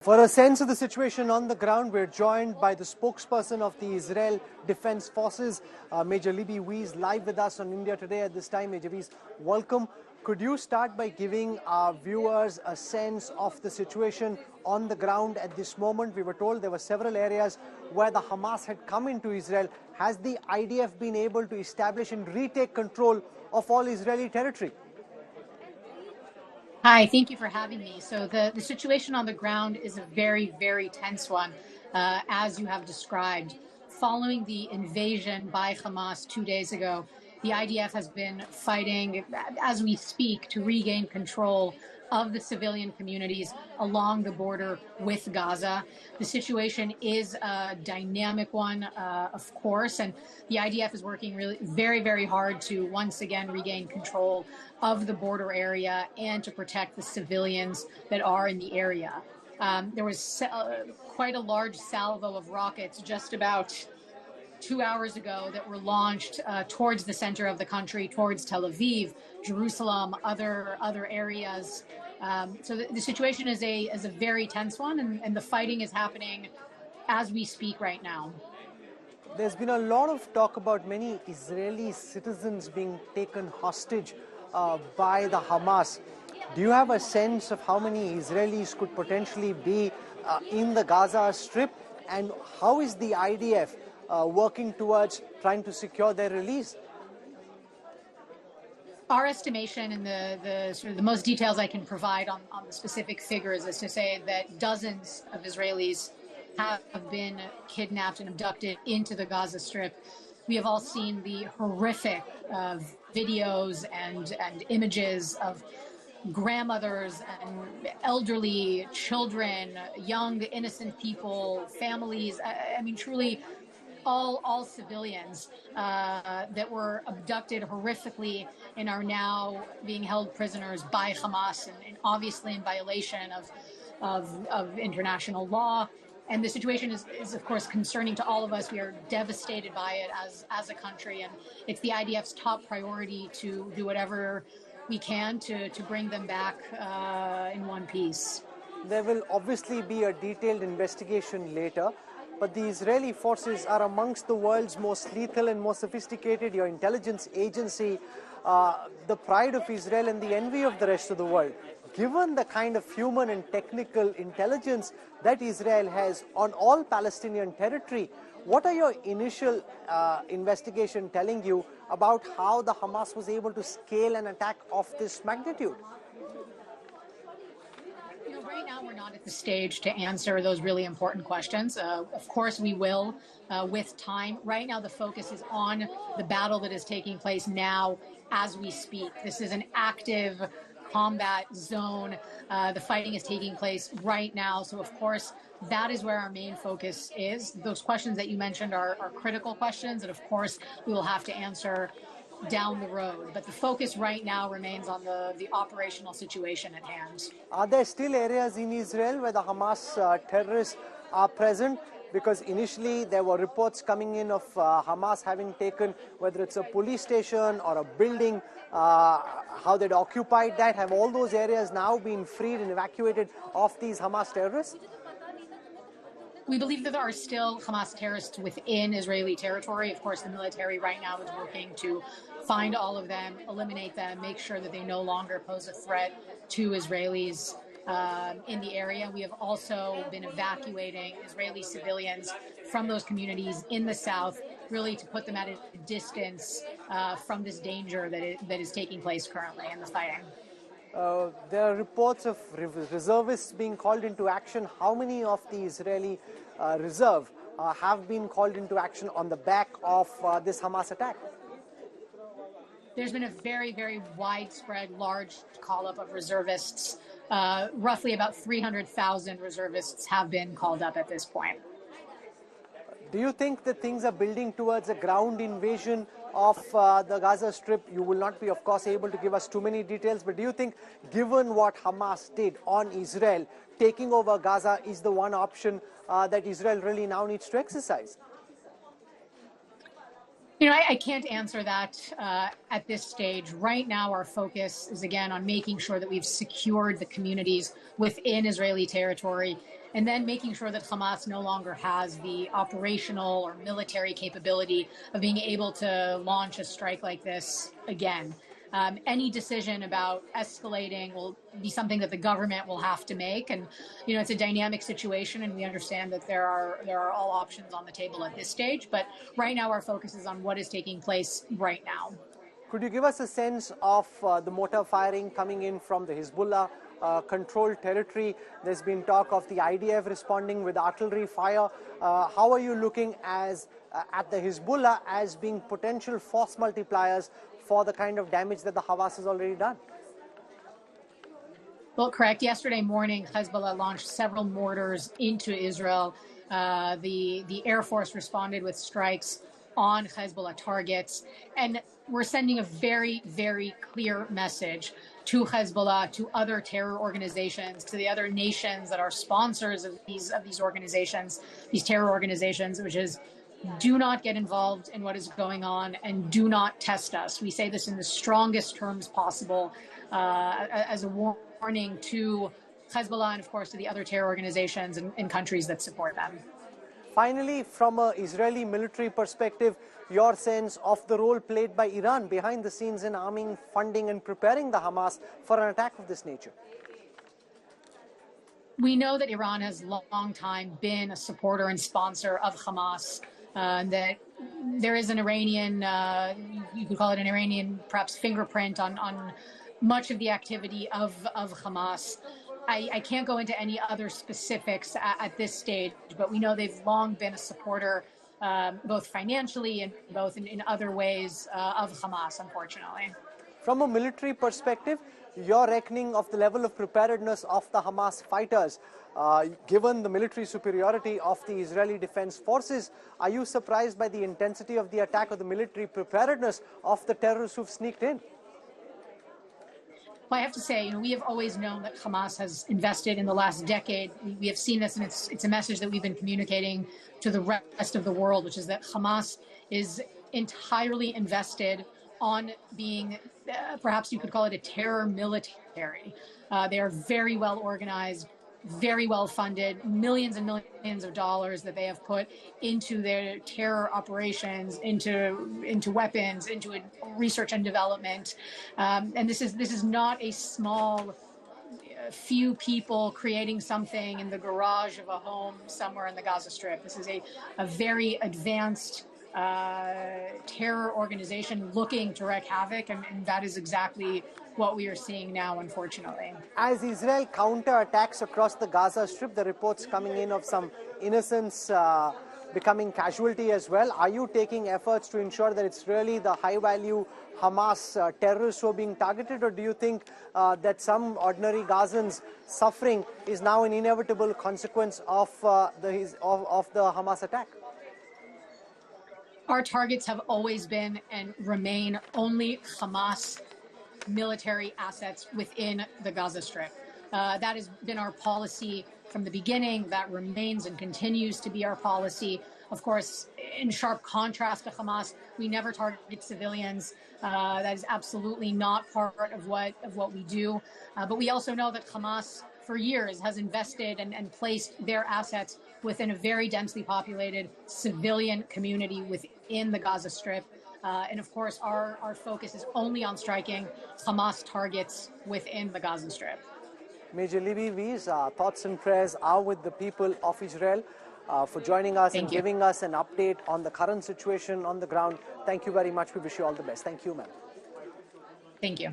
For a sense of the situation on the ground, we're joined by the spokesperson of the Israel Defense Forces, Major Libby, live with us on India Today at this time. Major Weiss, welcome. Could you start by giving our viewers a sense of the situation on the ground at this moment? We were told there were several areas where the Hamas had come into Israel. Has the IDF been able to establish and retake control of all Israeli territory? Hi, thank you for having me. So the situation on the ground is a very, very tense one, as you have described. Following the invasion by Hamas 2 days ago, the IDF has been fighting, as we speak, to regain control of the civilian communities along the border with Gaza. The situation is a dynamic one, of course, and the IDF is working really very, very hard to once again regain control of the border area and to protect the civilians that are in the area. There was quite a large salvo of rockets just about 2 hours ago that were launched towards the center of the country, towards Tel Aviv, Jerusalem, other areas. So the situation is a very tense one, and the fighting is happening as we speak right now. There's been a lot of talk about many Israeli citizens being taken hostage by the Hamas. Do you have a sense of how many Israelis could potentially be in the Gaza Strip, and how is the IDF working towards trying to secure their release? Our estimation and the most details I can provide on the specific figures is to say that dozens of Israelis have been kidnapped and abducted into the Gaza Strip. We have all seen the horrific videos and images of grandmothers and elderly children, young, innocent people, families. I mean, truly all civilians that were abducted horrifically and are now being held prisoners by Hamas, and obviously in violation of international law. And the situation is of course concerning to all of us. We are devastated by it as a country, and it's the IDF's top priority to do whatever we can to bring them back in one piece. There will obviously be a detailed investigation later, but the Israeli forces are amongst the world's most lethal and most sophisticated. Your intelligence agency, the pride of Israel and the envy of the rest of the world. Given the kind of human and technical intelligence that Israel has on all Palestinian territory, what are your initial investigation telling you about how the Hamas was able to scale an attack of this magnitude? Right now, we're not at the stage to answer those really important questions. Of course, we will with time. Right now, the focus is on the battle that is taking place now as we speak. This is an active combat zone. The fighting is taking place right now. So, of course, that is where our main focus is. Those questions that you mentioned are critical questions, and of course, we will have to answer down the road. But the focus right now remains on the operational situation at hand. Are there still areas in Israel where the Hamas terrorists are present? Because initially there were reports coming in of Hamas having taken, whether it's a police station or a building, how they'd occupied that. Have all those areas now been freed and evacuated of these Hamas terrorists? We believe that there are still Hamas terrorists within Israeli territory. Of course, the military right now is working to find all of them, eliminate them, make sure that they no longer pose a threat to Israelis in the area. We have also been evacuating Israeli civilians from those communities in the south, really to put them at a distance from this danger that is taking place currently in the fighting. There are reports of reservists being called into action. How many of the Israeli reserve have been called into action on the back of this Hamas attack? There's been a very, very widespread, large call-up of reservists. Roughly about 300,000 reservists have been called up at this point. Do you think that things are building towards a ground invasion of the Gaza Strip? You will not be, of course, able to give us too many details, but do you think, given what Hamas did on Israel, taking over Gaza is the one option that Israel really now needs to exercise? I can't answer that at this stage. Right now, our focus is, again, on making sure that we've secured the communities within Israeli territory and then making sure that Hamas no longer has the operational or military capability of being able to launch a strike like this again. Any decision about escalating will be something that the government will have to make, and it's a dynamic situation, and we understand that there are all options on the table at this stage. But right now, our focus is on what is taking place right now. Could you give us a sense of the mortar firing coming in from the Hezbollah controlled territory? There's been talk of the IDF responding with artillery fire. How are you looking at the Hezbollah as being potential force multipliers for the kind of damage that the Hamas has already done? Well, correct. Yesterday morning, Hezbollah launched several mortars into Israel. The Air Force responded with strikes on Hezbollah targets. And we're sending a very, very clear message to Hezbollah, to other terror organizations, to the other nations that are sponsors of these organizations, these terror organizations, which is, do not get involved in what is going on and do not test us. We say this in the strongest terms possible as a warning to Hezbollah and, of course, to the other terror organizations and countries that support them. Finally, from an Israeli military perspective, your sense of the role played by Iran behind the scenes in arming, funding and preparing the Hamas for an attack of this nature? We know that Iran has long time been a supporter and sponsor of Hamas. That there is an Iranian, you could call it an Iranian, perhaps fingerprint on much of the activity of Hamas. I can't go into any other specifics at this stage, but we know they've long been a supporter, both financially and both in other ways of Hamas, unfortunately. From a military perspective, your reckoning of the level of preparedness of the Hamas fighters, given the military superiority of the Israeli Defense Forces, are you surprised by the intensity of the attack or the military preparedness of the terrorists who've sneaked in? Well, I have to say, we have always known that Hamas has invested in the last decade. We have seen this, and it's a message that we've been communicating to the rest of the world, which is that Hamas is entirely invested on being, perhaps you could call it a terror military. They are very well organized, very well funded, millions and millions of dollars that they have put into their terror operations, into weapons, into research and development. And this is not a small few people creating something in the garage of a home somewhere in the Gaza Strip. This is a very advanced terror organization looking to wreak havoc, and that is exactly what we are seeing now, unfortunately. As Israel counterattacks across the Gaza Strip, the reports coming in of some innocents becoming casualty as well. Are you taking efforts to ensure that it's really the high-value Hamas terrorists who are being targeted, or do you think that some ordinary Gazans suffering is now an inevitable consequence of the Hamas attack? Our targets have always been and remain only Hamas military assets within the Gaza Strip. That has been our policy from the beginning. That remains and continues to be our policy. Of course, in sharp contrast to Hamas, we never target civilians. That is absolutely not part of what we do. But we also know that Hamas, for years, has invested and placed their assets within a very densely populated civilian community within the Gaza Strip. And of course, our focus is only on striking Hamas targets within the Gaza Strip. Major Libby, Weiss, thoughts and prayers are with the people of Israel for joining us and giving us an update on the current situation on the ground. Thank you very much. We wish you all the best. Thank you, ma'am. Thank you.